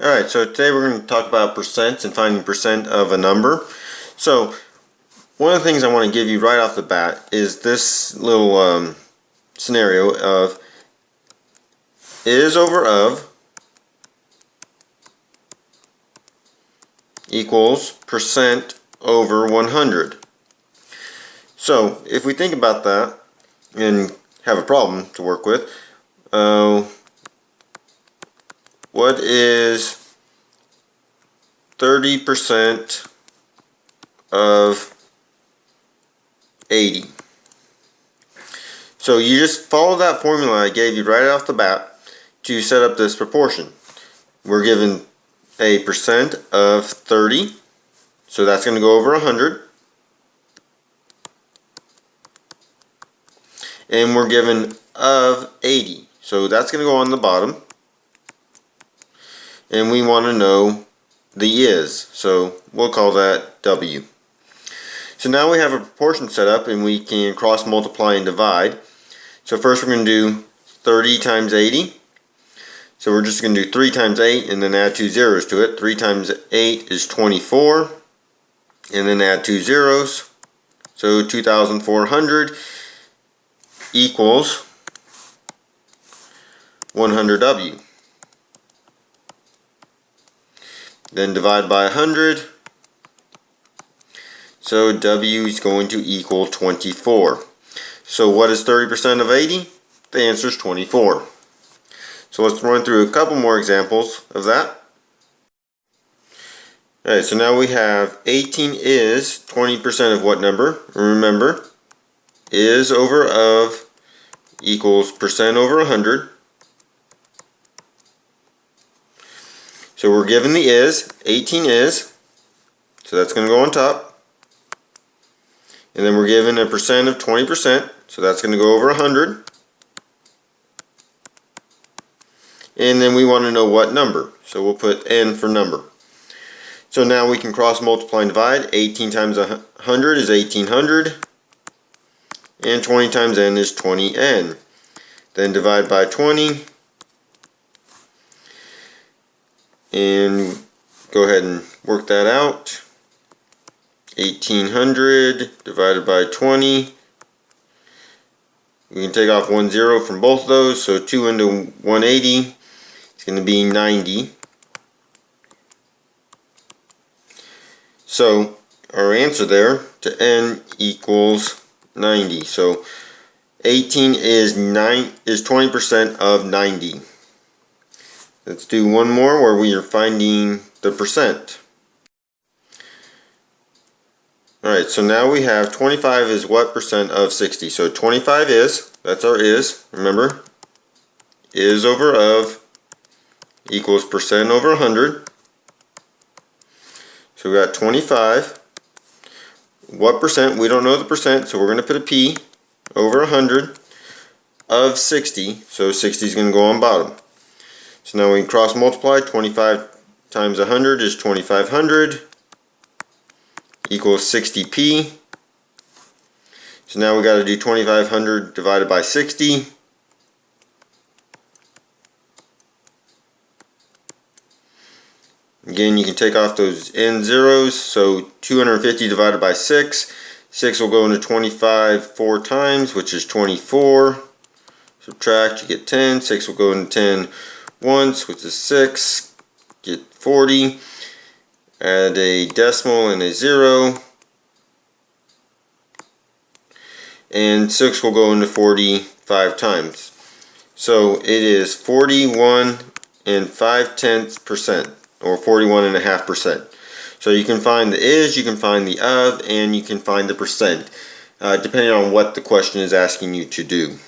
Alright, so today we're going to talk about percents and finding percent of a number. So, one of the things I want to give you right off the bat is this little scenario of is over of equals percent over 100. So, if we think about that and have a problem to work with, what is 30% of 80? So you just follow that formula I gave you right off the bat to set up this proportion. We're given a percent of 30, so that's going to go over 100. And we're given of 80, so that's going to go on the bottom. And we want to know the is, so we'll call that W. So now we have a proportion set up and we can cross multiply and divide. So first we're going to do 30 times 80. So we're just going to do 3 times 8 and then add 2 zeros to it. 3 times 8 is 24 and then add 2 zeros. So 2,400 equals 100W. Then divide by 100. So W is going to equal 24. So what is 30% of 80? The answer is 24. So let's run through a couple more examples of that. Alright, so now we have 18 is 20% of what number? Remember, is over of equals percent over 100. So we're given the is, 18 is, so that's going to go on top. And then we're given a percent of 20%, so that's going to go over 100. And then we want to know what number, so we'll put n for number. So now we can cross multiply and divide. 18 times 100 is 1800, and 20 times n is 20n. Then divide by 20, and go ahead and work that out. 1800 divided by 20. We can take off 1 0 from both of those, so 2 into 180 is going to be 90. So our answer there to n equals 90. So 18 is 20% of 90. Let's do one more where we are finding the percent. Alright, so now we have 25 is what percent of 60? So 25 is, that's our is, remember, is over of equals percent over 100. So we got 25. What percent? We don't know the percent, so we're going to put a P over 100 of 60. So 60 is going to go on bottom. So now we can cross multiply. 25 times 100 is 2500 equals 60p. So now we got to do 2500 divided by 60. Again, you can take off those n zeros, so 250 divided by 6. 6 will go into 25 4 times, which is 24. Subtract, you get 10. 6 will go into 10 once, which is 6. Get 40. Add a decimal and a 0. And 6 will go into 45 times. So it is 41 and 5/10%. Or 41.5%. So you can find the is, you can find the of, and you can find the percent, depending on what the question is asking you to do.